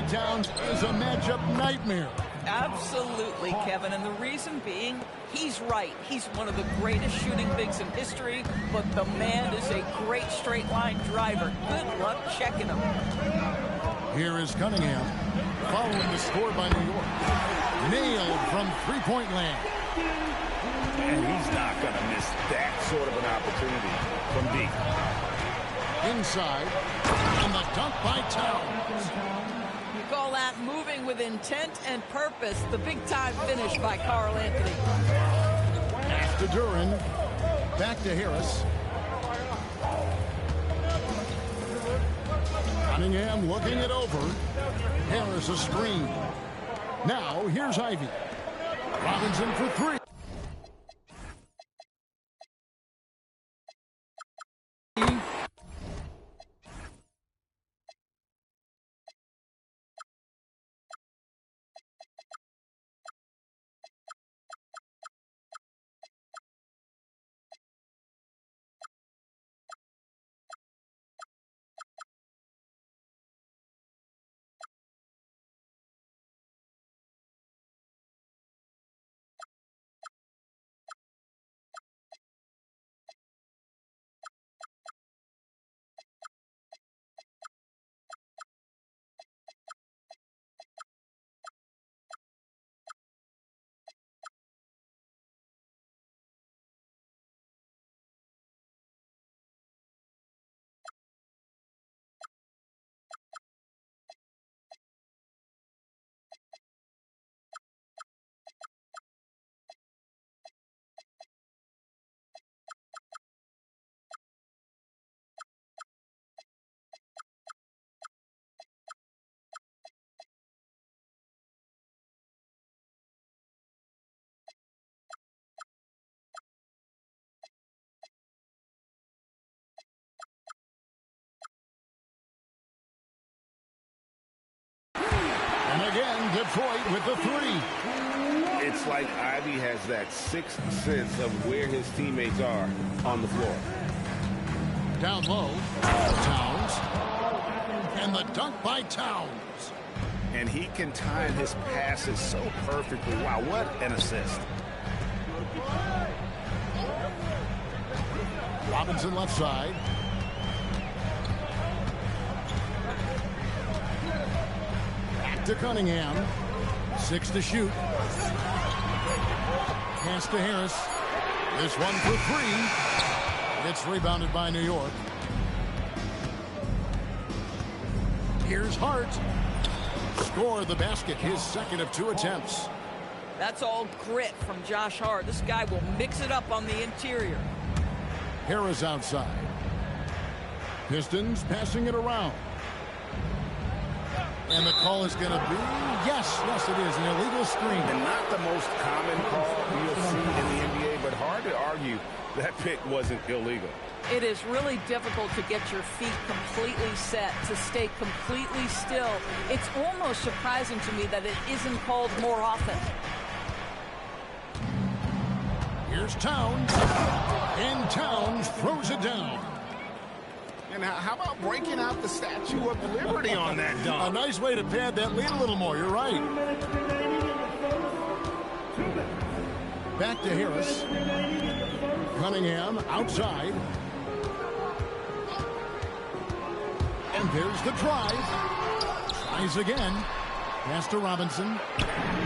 Towns is a matchup nightmare. Absolutely, Kevin, and the reason being, he's right. He's one of the greatest shooting bigs in history, but the man is a great straight-line driver. Good luck checking him. Here is Cunningham, following the score by New York. Nailed from three-point land. And he's not going to miss that sort of an opportunity from deep. Inside, and the dunk by Towns. You call that moving with intent and purpose. The big-time finish by Karl Anthony. After Duran, back to Harris. Cunningham looking it over. Harris a screen. Now here's Ivy. Robinson for three. And again, Detroit with the three. It's like Ivy has that sixth sense of where his teammates are on the floor. Down low, Towns. And the dunk by Towns. And he can time his passes so perfectly. Wow, what an assist. Robinson left side. Back to Cunningham. 6 to shoot. Pass to Harris. This one for three. It's rebounded by New York. Here's Hart. Score the basket, his second of 2 attempts. That's all grit from Josh Hart. This guy will mix it up on the interior. Harris outside. Pistons passing it around. And the call is going to be, yes, it is, an illegal screen. And not the most common call you'll see in the NBA, but hard to argue that pick wasn't illegal. It is really difficult to get your feet completely set, to stay completely still. It's almost surprising to me that it isn't called more often. Here's Towns. And Towns throws it down. And how about breaking out the Statue of Liberty on that dunk? A nice way to pad that lead a little more. You're right. Back to Harris. Cunningham outside. And there's the drive. Tries again. Pass to Robinson.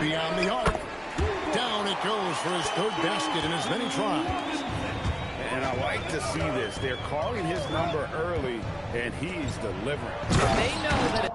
Beyond the arc. Down it goes for his third basket in as many tries. And I like to see this. They're calling his number early, and he's delivering. They know that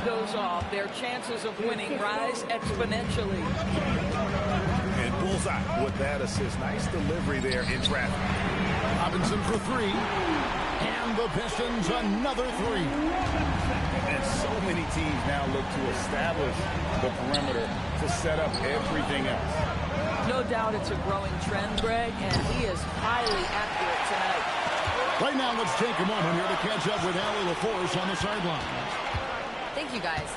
goes off, their chances of winning rise exponentially. And bullseye with that assist. Nice delivery there in traffic. Robinson for three. And the Pistons another three. And so many teams now look to establish the perimeter to set up everything else. No doubt it's a growing trend, Greg, and he is highly accurate tonight. Right now, let's take a moment here to catch up with Allie LaForce on the sideline. Thank you, guys.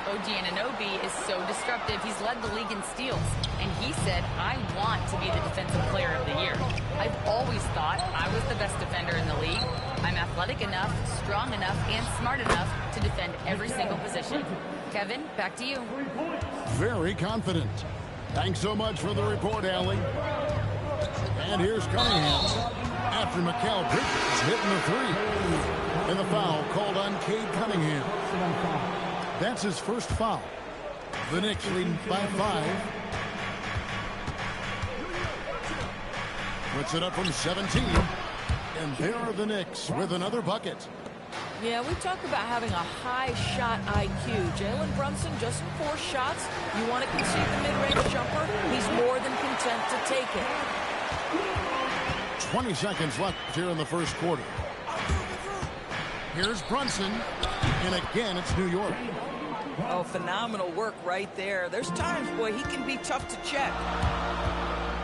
OG Anunoby is so disruptive. He's led the league in steals. And he said, I want to be the defensive player of the year. I've always thought I was the best defender in the league. I'm athletic enough, strong enough, and smart enough to defend every single position. Kevin, back to you. Very confident. Thanks so much for the report, Allie. And here's Cunningham after Mikal Bridges hitting the three. And the foul called on Cade Cunningham. That's his first foul. The Knicks leading by 5. Puts it up from 17. And there are the Knicks with another bucket. Yeah, we talk about having a high shot IQ. Jalen Brunson just 4 shots. You want to concede the mid-range jumper? He's more than content to take it. 20 seconds left here in the first quarter. Here's Brunson. And again, it's New York. Oh, phenomenal work right there. There's times, boy, he can be tough to check.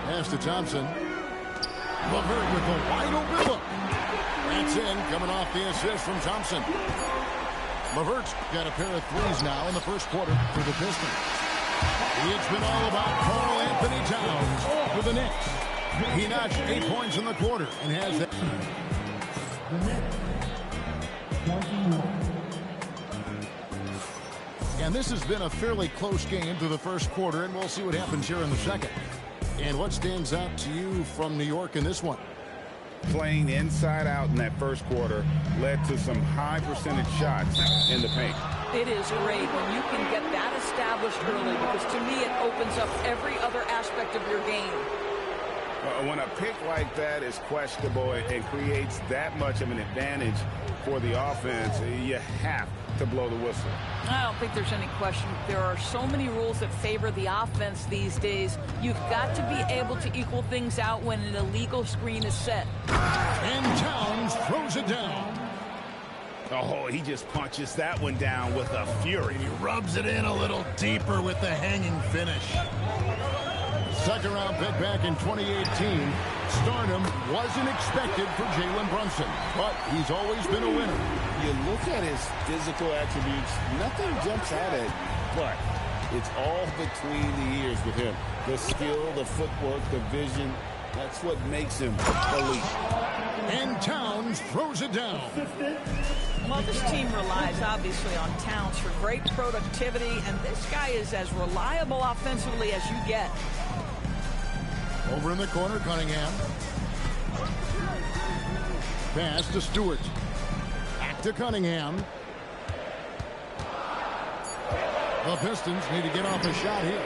Pass to Thompson. LeVert with a wide open look. That's in, coming off the assist from Thompson. LeVert's got a pair of threes now in the first quarter for the Pistons. It's been all about Karl Anthony Towns for the Knicks. He notched 8 points in the quarter and has that. And this has been a fairly close game through the first quarter, and we'll see what happens here in the second. And what stands out to you from New York in this one? Playing inside out in that first quarter led to some high percentage shots in the paint. It is great when you can get that established early, because to me it opens up every other aspect of your game. When a pick like that is questionable and creates that much of an advantage for the offense, you have to blow the whistle. I don't think there's any question. There are so many rules that favor the offense these days. You've got to be able to equal things out when an illegal screen is set. And Towns throws it down. Oh, he just punches that one down with a fury. He rubs it in a little deeper with the hanging finish. Second round pick back in 2018. Stardom wasn't expected for Jalen Brunson, but he's always been a winner. You look at his physical attributes, nothing jumps out at you, but it's all between the ears with him. The skill, the footwork, the vision, that's what makes him elite. And Towns throws it down. Well, this team relies obviously on Towns for great productivity, and this guy is as reliable offensively as you get. Over in the corner, Cunningham. Pass to Stewart. Back to Cunningham. The Pistons need to get off a shot here.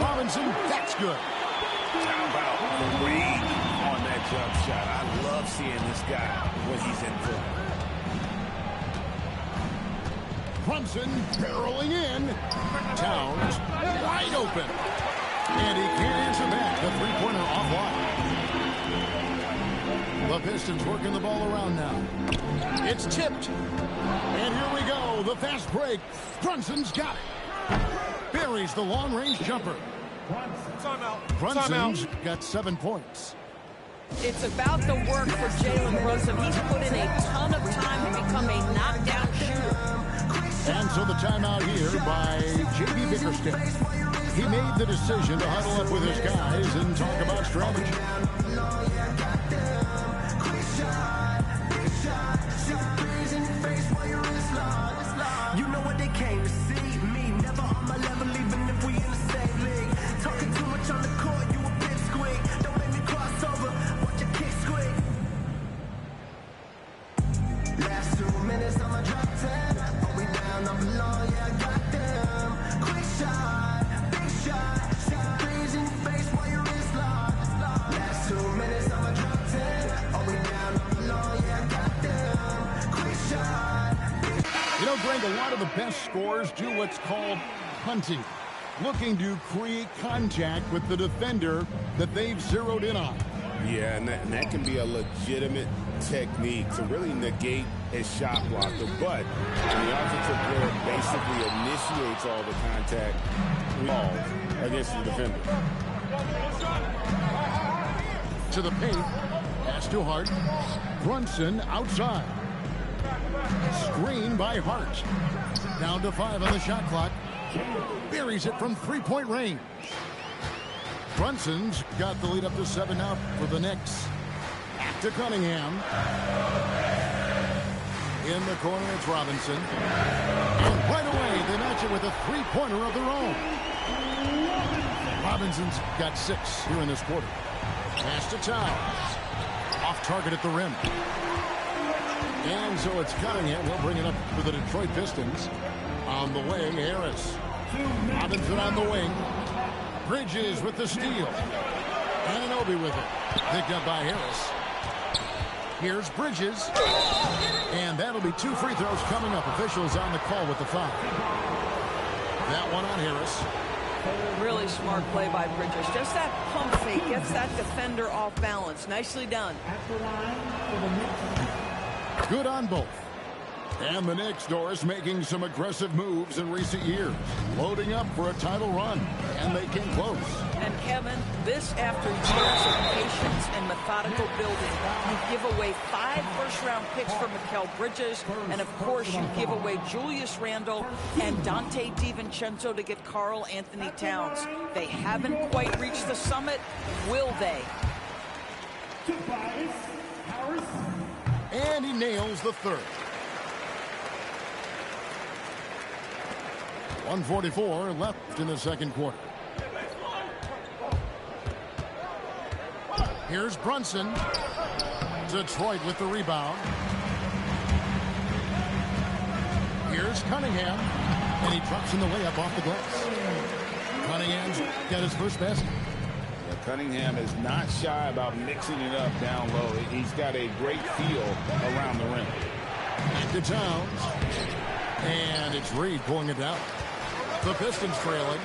Robinson, that's good. How about the read on that jump shot? I love seeing this guy when he's in front. Brunson barreling in. Towns wide open. And he can't answer that. The three-pointer offline. The Pistons working the ball around now. It's tipped. And here we go. The fast break. Brunson's got it. Buries the long-range jumper. Brunson's got 7 points. It's about the work for Jalen Brunson. He's put in a ton of time to become a knockdown shooter. And so the timeout here by J.B. Bickerstaff. He made the decision to huddle up with his guys and talk about strategy. You know what they came to see? Me, never on my level, even if we in the same league. Talking too much on the court, you a bit squeak. Don't make me cross over, watch your kick squeak. Last 2 minutes, I'ma drop 10. Are we down, I'm below, yeah, I got them. Quick shot, big shot, shot threes in your face while your wrist locked. Last 2 minutes, I'ma drop 10. Are we down, I'm below, yeah, I got them. Quick shot. You know, Greg, a lot of the best scorers do what's called hunting, looking to create contact with the defender that they've zeroed in on. Yeah, and that can be a legitimate technique to really negate a shot blocker. But when the offensive player basically initiates all the contact against the defender. To the paint. Pass to Hart. Brunson outside. Screen by Hart. Down to 5 on the shot clock. Buries it from three-point range. Brunson's got the lead up to 7 now for the Knicks. Back to Cunningham. In the corner, it's Robinson. And right away, they match it with a three-pointer of their own. Robinson's got 6 here in this quarter. Pass to Towns. Off target at the rim. And so it's Cunningham. He'll bring it up for the Detroit Pistons. On the wing, Harris. Robinson on the wing. Bridges with the steal. Anunoby with it. Picked up by Harris. Here's Bridges. And that'll be 2 free throws coming up. Officials on the call with the foul. That one on Harris. Really smart play by Bridges. Just that pump fake gets that defender off balance. Nicely done. Good on both. And the Knicks, Doris, making some aggressive moves in recent years. Loading up for a title run. And they came close. And Kevin, this after years of patience and methodical building. You give away 5 first-round picks for Mikal Bridges. And, of course, you give away Julius Randle and Dante DiVincenzo to get Karl Anthony Towns. They haven't quite reached the summit. Will they? And he nails the third. 1:44 left in the second quarter. Here's Brunson. Detroit with the rebound. Here's Cunningham. And he drops in the layup off the glass. Cunningham's got his first basket. Cunningham is not shy about mixing it up down low. He's got a great feel around the rim. Back to Towns. And it's Reed pulling it down. The Pistons trailing.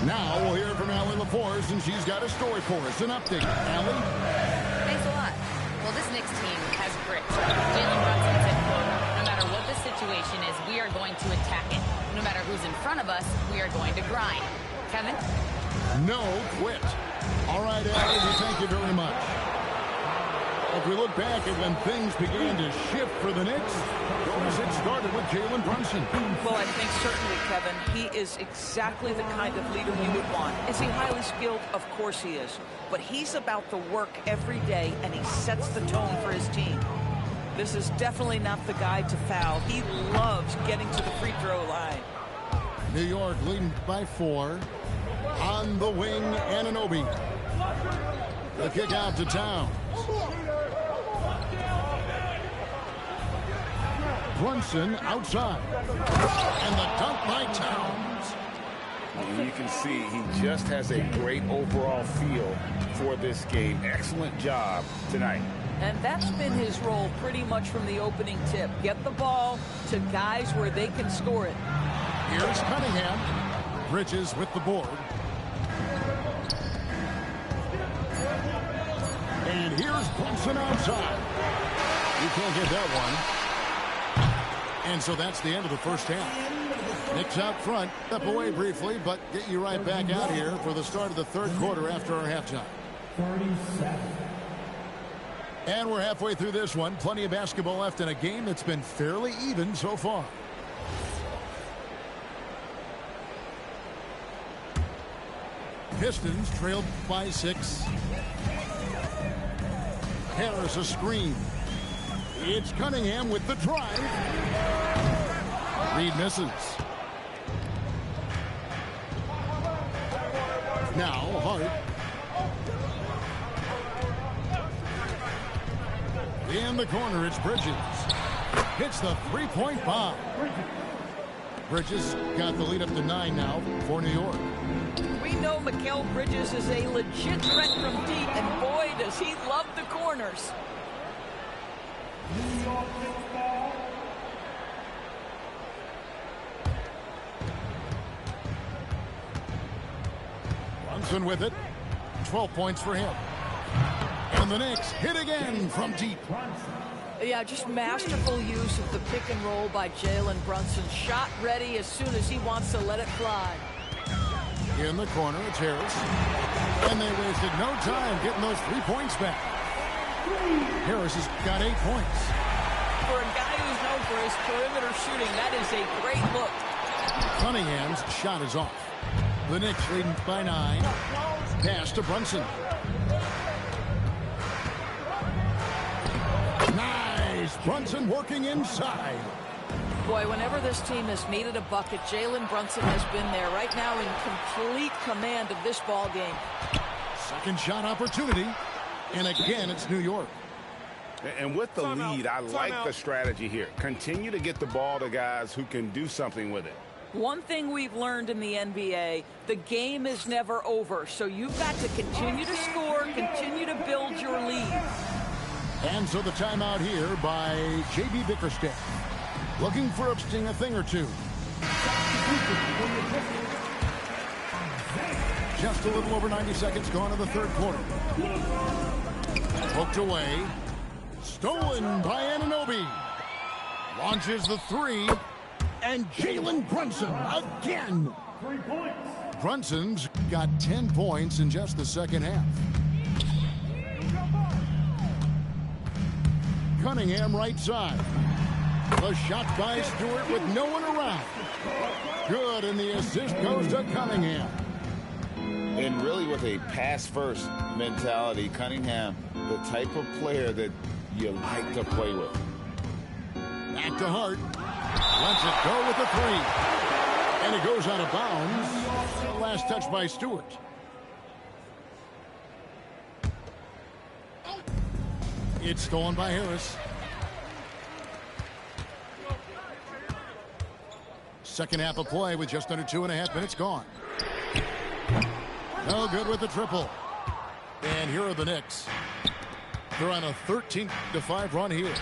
Now we'll hear from Allie LaForce, and she's got a story for us. An update. Allie? Thanks a lot. Well, this Knicks team has grit. Jalen Brunson said, quote, no matter what the situation is, we are going to attack it. No matter who's in front of us, we are going to grind. Kevin? No quit. All right, Allie, thank you very much. If we look back at when things began to shift for the Knicks, it started with Jalen Brunson. Well, I think certainly, Kevin, he is exactly the kind of leader you would want. Is he highly skilled? Of course he is. But he's about the work every day, and he sets the tone for his team. This is definitely not the guy to foul. He loves getting to the free throw line. New York leading by 4. On the wing, Anunoby. The kick out to Towns. Brunson outside. And the dunk by Towns. And you can see he just has a great overall feel for this game. Excellent job tonight. And that's been his role pretty much from the opening tip. Get the ball to guys where they can score it. Here's Cunningham. Bridges with the board. And here's Brunson outside. You can't get that one. And so that's the end of the first half. Knicks out front. Step away briefly, but get you right back out here for the start of the third quarter after our halftime. 37. And we're halfway through this one. Plenty of basketball left in a game that's been fairly even so far. Pistons trailed by 6. Harris a screen. It's Cunningham with the drive. Reed misses. Now Hart. In the corner, it's Bridges. Hits the three-point bomb. Bridges got the lead up to 9 now for New York. We know Mikal Bridges is a legit threat from deep, and boy, does he love the corners. Brunson with it. 12 points for him. And the Knicks hit again from deep. Yeah, just masterful use of the pick and roll by Jalen Brunson. Shot ready as soon as he wants to let it fly. In the corner, it's Harris. And they wasted no time getting those 3 points back. Harris has got 8 points. For a guy who's known for his perimeter shooting, that is a great look. Cunningham's shot is off. The Knicks leading by 9. Pass to Brunson. Nice! Brunson working inside. Boy, whenever this team has needed a bucket, Jalen Brunson has been there right now in complete command of this ball game. Second shot opportunity. And again, it's New York. And with the lead, I like the strategy here. Continue to get the ball to guys who can do something with it. One thing we've learned in the NBA, the game is never over. So you've got to continue to score, continue to build your lead. And so the timeout here by J.B. Bickerstaff. Looking for a thing or two. Just a little over 90 seconds gone in the third quarter. Poked away. Stolen by Anunoby. Launches the 3. And Jalen Brunson again. 3 points. Brunson's got 10 points in just the second half. Cunningham right side. The shot by Stewart with no one around. Good, and the assist goes to Cunningham. And really with a pass-first mentality, Cunningham, the type of player that you like to play with. Back to Hart. Lets it go with the 3. And it goes out of bounds. Last touch by Stewart. It's stolen by Harris. Second half of play with just under 2.5 minutes gone. No good with the triple. And here are the Knicks. They're on a 13-5 run here.